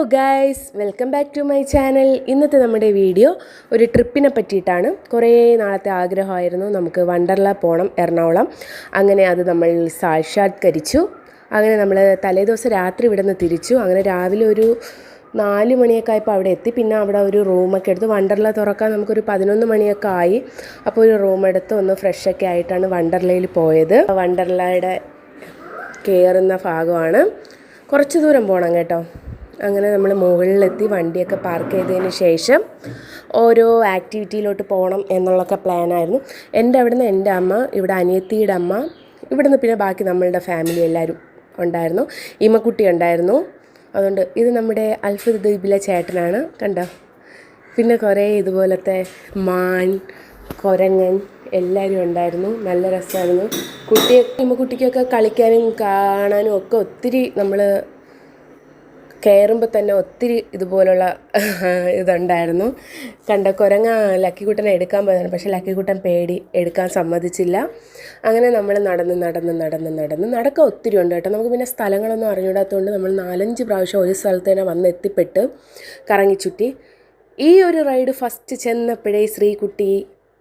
Hello guys, welcome back to my channel. ഇന്നത്തെ നമ്മുടെ video ഒരു ട്രിപ്പിനെ പറ്റിയിട്ടാണ്. കുറേ നാളത്തെ ആഗ്രഹമായിരുന്നു നമുക്ക് വണ്ടർല പോകണം, എറണാകുളം. അങ്ങനെ അത് നമ്മൾ സാക്ഷാത്കരിച്ചു. അങ്ങനെ നമ്മൾ തലേദിവസം രാത്രി ഇവിടെ നിന്ന് തിരിച്ചു. അങ്ങനെ രാവിലെ ഒരു 4 മണിയൊക്കെ ആയപ്പോൾ അവിടെ എത്തി. പിന്നെ അവിടെ ഒരു റൂമൊക്കെ എടുത്ത് വണ്ടർല തുറക്കാൻ നമുക്കൊരു 11 മണിയൊക്കെ ആയി. അപ്പോൾ ഒരു റൂം എടുത്ത് ഒന്ന് ഫ്രഷൊക്കെ ആയിട്ടാണ് വണ്ടർലയിൽ പോയത്. വണ്ടർലയുടെ കയറുന്ന ഭാഗമാണ്. കുറച്ച് ദൂരം പോകണം കേട്ടോ. അങ്ങനെ നമ്മൾ മുകളിലെത്തി വണ്ടിയൊക്കെ പാർക്ക് ചെയ്തതിന് ശേഷം ഓരോ ആക്ടിവിറ്റിയിലോട്ട് പോകണം എന്നുള്ളൊക്കെ പ്ലാനായിരുന്നു. അവിടുന്ന് എൻ്റെ അമ്മ, ഇവിടെ അനിയത്തിയുടെ അമ്മ, ഇവിടുന്ന് പിന്നെ ബാക്കി നമ്മളുടെ ഫാമിലി എല്ലാവരും ഉണ്ടായിരുന്നു. ഇമ്മക്കുട്ടി ഉണ്ടായിരുന്നു. അതുകൊണ്ട് ഇത് നമ്മുടെ അൽഫദ് ദ്വീപിലെ ചേട്ടനാണ്, കണ്ടോ. പിന്നെ കുറേ ഇതുപോലത്തെ മാൻ, കുരങ്ങൻ എല്ലാവരും ഉണ്ടായിരുന്നു. നല്ല രസമായിരുന്നു. ഇമ്മക്കുട്ടിക്കൊക്കെ കളിക്കാനും കാണാനും ഒക്കെ ഒത്തിരി നമ്മൾ കയറുമ്പോൾ തന്നെ ഒത്തിരി ഇതുപോലുള്ള ഇതുണ്ടായിരുന്നു. കണ്ട കുരങ്ങ ലക്കിക്കുട്ടനെ എടുക്കാൻ പോയതാണ്, പക്ഷേ ലക്കിക്കുട്ടൻ പേടി, എടുക്കാൻ സമ്മതിച്ചില്ല. അങ്ങനെ നമ്മൾ നടക്കാൻ ഒത്തിരി ഉണ്ട് കേട്ടോ. നമുക്ക് പിന്നെ സ്ഥലങ്ങളൊന്നും അറിഞ്ഞൂടാത്തതുകൊണ്ട് നമ്മൾ 4-5 പ്രാവശ്യം ഒരു സ്ഥലത്ത് തന്നെ വന്ന് എത്തിപ്പെട്ട് കറങ്ങിച്ചുറ്റി. ഈ ഒരു റൈഡ് ഫസ്റ്റ് ചെന്നപ്പോഴേ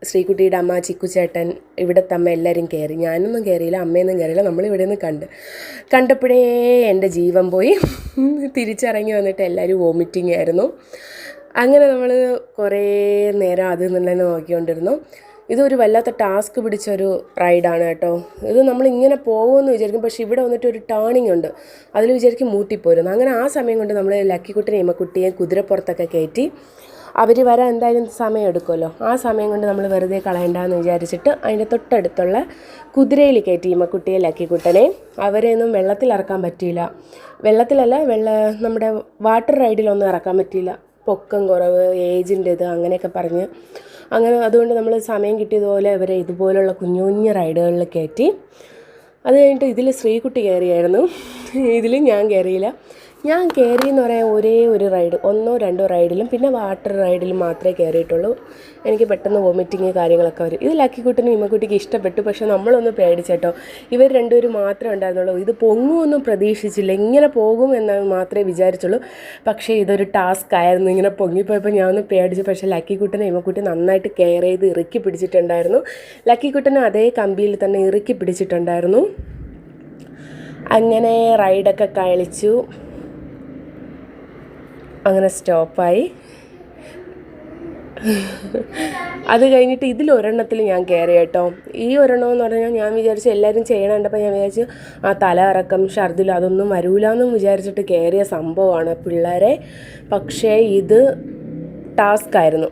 ശ്രീകുട്ടിയുടെ അമ്മ, ചിക്കുചേട്ടൻ, ഇവിടുത്തെ അമ്മ എല്ലാവരും കയറി. ഞാനൊന്നും കയറിയില്ല, അമ്മയൊന്നും കയറിയില്ല. നമ്മളിവിടെ നിന്ന് കണ്ടപ്പോഴേ എൻ്റെ ജീവൻ പോയി. തിരിച്ചിറങ്ങി വന്നിട്ട് എല്ലാവരും വോമിറ്റിംഗ് ആയിരുന്നു. അങ്ങനെ നമ്മൾ കുറേ നേരം അത് തന്നെ നോക്കിക്കൊണ്ടിരുന്നു. ഇതൊരു വല്ലാത്ത ടാസ്ക് പിടിച്ചൊരു റൈഡാണ് കേട്ടോ. ഇത് നമ്മളിങ്ങനെ പോകുമെന്ന് വിചാരിക്കും, പക്ഷേ ഇവിടെ വന്നിട്ട് ഒരു ടേണിംഗ് ഉണ്ട്, അതിൽ വിചാരിക്കും മൂട്ടിപ്പോരുന്നു. അങ്ങനെ ആ സമയം കൊണ്ട് നമ്മൾ ലക്കിക്കുട്ടിനെ ഇമ്മക്കുട്ടിയെ കുതിരപ്പുറത്തൊക്കെ കയറ്റി. അവർ വരാൻ എന്തായാലും സമയം എടുക്കുമല്ലോ. ആ സമയം കൊണ്ട് നമ്മൾ വെറുതെ കളയണ്ടെന്ന് വിചാരിച്ചിട്ട് അതിൻ്റെ തൊട്ടടുത്തുള്ള കുതിരയിൽ കയറ്റി ഇമ്മക്കുട്ടിയെ, ലക്കിക്കുട്ടനെ. അവരെയൊന്നും വെള്ളത്തിലിറക്കാൻ പറ്റിയില്ല. വെള്ളത്തിലല്ല, നമ്മുടെ വാട്ടർ റൈഡിലൊന്നും ഇറക്കാൻ പറ്റിയില്ല. പൊക്കം കുറവ്, ഏജിൻ്റെ ഇത് അങ്ങനെയൊക്കെ പറഞ്ഞ്. അങ്ങനെ അതുകൊണ്ട് നമ്മൾ സമയം കിട്ടിയതുപോലെ ഇവരെ ഇതുപോലുള്ള കുഞ്ഞു കുഞ്ഞു റൈഡുകളിൽ കയറ്റി. അത് കഴിഞ്ഞിട്ട് ഇതിൽ ശ്രീകുട്ടി കയറിയായിരുന്നു, ഇതിൽ ഞാൻ കയറിയില്ല. ഞാൻ കയറിയെന്ന് പറയാൻ ഒരേ ഒരു റൈഡ്, 1-2 റൈഡിലും പിന്നെ വാട്ടർ റൈഡിലും മാത്രമേ കയറിയിട്ടുള്ളൂ. എനിക്ക് പെട്ടെന്ന് വോമിറ്റിങ് കാര്യങ്ങളൊക്കെ വരും. ഇത് ലക്കിക്കുട്ടനും ഇമ്മക്കുട്ടിക്ക് ഇഷ്ടപ്പെട്ടു, പക്ഷേ നമ്മളൊന്ന് പേടിച്ചേട്ടോ. ഇവർ രണ്ടുപേരും മാത്രമേ ഉണ്ടായിരുന്നുള്ളൂ. ഇത് പൊങ്ങുമൊന്നും പ്രതീക്ഷിച്ചില്ല, ഇങ്ങനെ പോകും എന്ന് മാത്രമേ വിചാരിച്ചുള്ളൂ. പക്ഷേ ഇതൊരു ടാസ്ക് ആയിരുന്നു. ഇങ്ങനെ പൊങ്ങിപ്പോയപ്പോൾ ഞാൻ ഒന്ന് പേടിച്ചു. പക്ഷേ ലക്കിക്കുട്ടനെ ഇമ്മക്കുട്ടി നന്നായിട്ട് കെയർ ചെയ്ത് ഇറുക്കി പിടിച്ചിട്ടുണ്ടായിരുന്നു. ലക്കിക്കുട്ടനും അതേ കമ്പിയിൽ തന്നെ ഇറുക്കി പിടിച്ചിട്ടുണ്ടായിരുന്നു. അങ്ങനെ റൈഡൊക്കെ കളിച്ചു. അങ്ങനെ സ്റ്റോപ്പായി. അത് കഴിഞ്ഞിട്ട് ഇതിലൊരെണ്ണത്തിൽ ഞാൻ കയറി കേട്ടോ. ഈ ഒരെണ്ണമെന്ന് പറഞ്ഞാൽ ഞാൻ വിചാരിച്ചു എല്ലാവരും ചെയ്യണം കണ്ടപ്പോൾ ഞാൻ വിചാരിച്ചു തല ഇറക്കം, ഛർദിൽ അതൊന്നും വരൂലെന്നും വിചാരിച്ചിട്ട് കയറിയ സംഭവമാണ് പിള്ളേരെ. പക്ഷേ ഇത് ടാസ്ക് ആയിരുന്നു.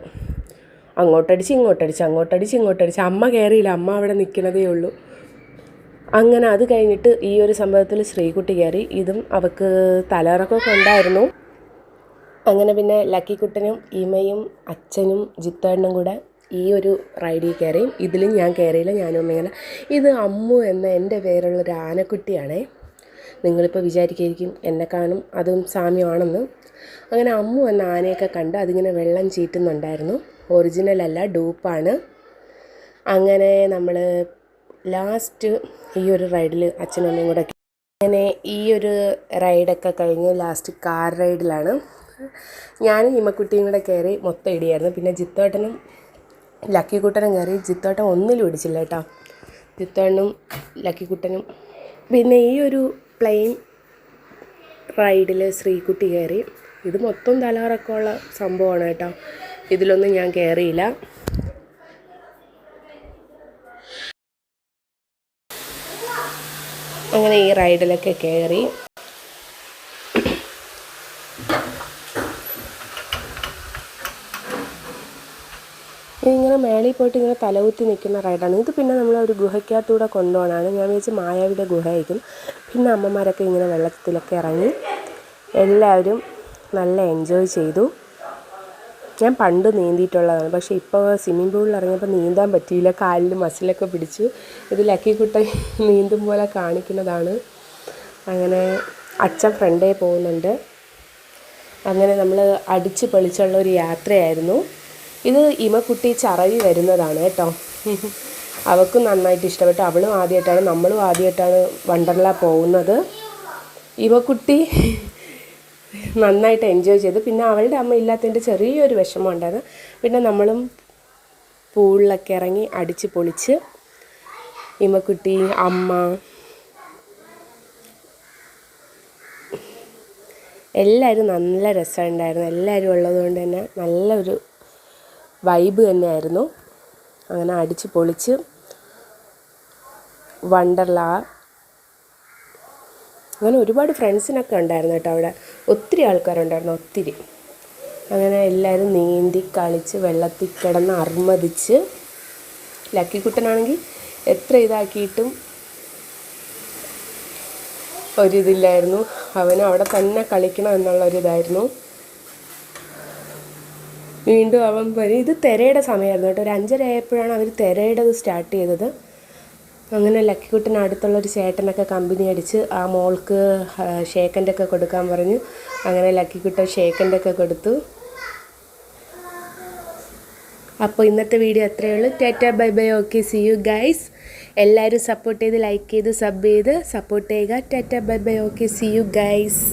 അങ്ങോട്ടടിച്ച് അമ്മ കയറിയില്ല, അമ്മ അവിടെ നിൽക്കണതേ ഉള്ളൂ. അങ്ങനെ അത് കഴിഞ്ഞിട്ട് ഈ ഒരു സംഭവത്തിൽ ശ്രീകുട്ടി കയറി. ഇതും അവൾക്ക് തലയിറക്കമൊക്കെ ഉണ്ടായിരുന്നു. അങ്ങനെ പിന്നെ ലക്കിക്കുട്ടനും ഇമയും അച്ഛനും ജിത്തേണ്ണനും കൂടെ ഈ ഒരു റൈഡിൽ കയറി. ഇതിലും ഞാൻ കയറിയില്ല, ഞാനും അമ്മയിങ്ങനെ. ഇത് അമ്മു എന്ന എൻ്റെ പേരുള്ളൊരു ആനക്കുട്ടിയാണേ. നിങ്ങളിപ്പോൾ വിചാരിക്കുകയായിരിക്കും എന്നെ കാണും അതും സാമ്യമാണെന്ന്. അങ്ങനെ അമ്മു എന്ന ആനയൊക്കെ കണ്ട് അതിങ്ങനെ വെള്ളം ചീറ്റുന്നുണ്ടായിരുന്നു. ഒറിജിനലല്ല, ഡൂപ്പാണ്. അങ്ങനെ നമ്മൾ ലാസ്റ്റ് ഈ ഒരു റൈഡിൽ അച്ഛനും അമ്മയും കൂടെ. അങ്ങനെ ഈ ഒരു റൈഡൊക്കെ കഴിഞ്ഞ് ലാസ്റ്റ് കാർ റൈഡിലാണ് ഞാനും ഇമ്മക്കുട്ടിയും കൂടെ കയറി. മൊത്തം ഇടിയായിരുന്നു. പിന്നെ ജിത്തോട്ടനും ലക്കിക്കുട്ടനും കയറി. ജിത്തോട്ടൻ ഒന്നിലും ഇടിച്ചില്ല കേട്ടോ, ജിത്തോട്ടനും ലക്കിക്കുട്ടനും. പിന്നെ ഈ ഒരു പ്ലെയിൻ റൈഡിൽ ശ്രീകുട്ടി കയറി. ഇത് മൊത്തം തലകറക്കമുള്ള സംഭവമാണ് കേട്ടോ. ഇതിലൊന്നും ഞാൻ കയറിയില്ല. അങ്ങനെ ഈ റൈഡിലൊക്കെ കയറി. ഇങ്ങനെ മേളിൽ പോയിട്ട് ഇങ്ങനെ തലകുത്തി നിൽക്കുന്ന റൈഡാണ് ഇത്. പിന്നെ നമ്മളൊരു ഗുഹയ്ക്കകത്തൂടെ കൊണ്ടുപോകണമാണ്. ഞാൻ വിചാരിച്ച് മായാവിയുടെ ഗുഹയായിരിക്കും. പിന്നെ അമ്മമാരൊക്കെ ഇങ്ങനെ വെള്ളത്തിലൊക്കെ ഇറങ്ങി എല്ലാവരും നല്ല എൻജോയ് ചെയ്തു. ഞാൻ പണ്ട് നീന്തിയിട്ടുള്ളതാണ്, പക്ഷേ ഇപ്പോൾ സ്വിമ്മിംഗ് പൂളിൽ ഇറങ്ങിയപ്പോൾ നീന്താൻ പറ്റിയില്ല, കാലിൽ മസിലൊക്കെ പിടിച്ചു. ഇത് ലക്കിക്കുട്ടൻ നീന്തും പോലെ കാണിക്കുന്നതാണ്. അങ്ങനെ അച്ഛൻ ഫ്രണ്ടേ പോകുന്നുണ്ട്. അങ്ങനെ നമ്മൾ അടിച്ച് പൊളിച്ചുള്ള ഒരു യാത്രയായിരുന്നു. ഇത് ഇമക്കുട്ടി ചറവി വരുന്നതാണ് കേട്ടോ. അവൾക്കും നന്നായിട്ട് ഇഷ്ടപ്പെട്ടു. അവളും ആദ്യമായിട്ടാണ്, നമ്മളും ആദ്യമായിട്ടാണ് വണ്ടർല പോകുന്നത്. ഇമക്കുട്ടി നന്നായിട്ട് എൻജോയ് ചെയ്തു. പിന്നെ അവളുടെ അമ്മ ഇല്ലാത്തതിൻ്റെ ചെറിയൊരു വിഷമം ഉണ്ടായിരുന്നു. പിന്നെ നമ്മളും പൂളിലൊക്കെ ഇറങ്ങി അടിച്ച് പൊളിച്ച് ഇമ്മക്കുട്ടി, അമ്മ എല്ലാവരും നല്ല രസമുണ്ടായിരുന്നു. എല്ലാവരും ഉള്ളതുകൊണ്ട് തന്നെ നല്ലൊരു വൈബ് തന്നെയായിരുന്നു. അങ്ങനെ അടിച്ച് പൊളിച്ച് വണ്ടർലാ അങ്ങനെ ഒരുപാട് ഫ്രണ്ട്സിനൊക്കെ ഉണ്ടായിരുന്നു കേട്ടോ അവിടെ. ഒത്തിരി ആൾക്കാരുണ്ടായിരുന്നു, ഒത്തിരി. അങ്ങനെ എല്ലാവരും നീന്തി കളിച്ച് വെള്ളത്തിൽ കിടന്ന് അർമ്മതിച്ച്. ലക്കിക്കുട്ടനാണെങ്കിൽ എത്ര ഇതാക്കിയിട്ടും ഒരിതില്ലായിരുന്നു. അവന് അവിടെ തന്നെ കളിക്കണം എന്നുള്ളൊരിതായിരുന്നു. വീണ്ടും അവൻ വരും. ഇത് തിരയുടെ സമയമായിരുന്നു കേട്ടോ. ഒരു 5:30 ആയപ്പോഴാണ് അവർ തിരയുടേത് സ്റ്റാർട്ട് ചെയ്തത്. അങ്ങനെ ലക്കിക്കുട്ടന് അടുത്തുള്ളൊരു ചേട്ടനൊക്കെ കമ്പനി അടിച്ച് ആ മോൾക്ക് ഷേക്കൻ്റെ ഒക്കെ കൊടുക്കാൻ പറഞ്ഞു. അങ്ങനെ ലക്കിക്കുട്ടൻ ഷേക്കൻ്റെ ഒക്കെ കൊടുത്തു. അപ്പോൾ ഇന്നത്തെ വീഡിയോ അത്രയേ ഉള്ളൂ. Tata bye bye. Okay, C you guys. എല്ലാവരും സപ്പോർട്ട് ചെയ്ത് ലൈക്ക് ചെയ്ത് സബ് ചെയ്ത് സപ്പോർട്ട് ചെയ്യുക. Tata bye bye. Okay, C you guys.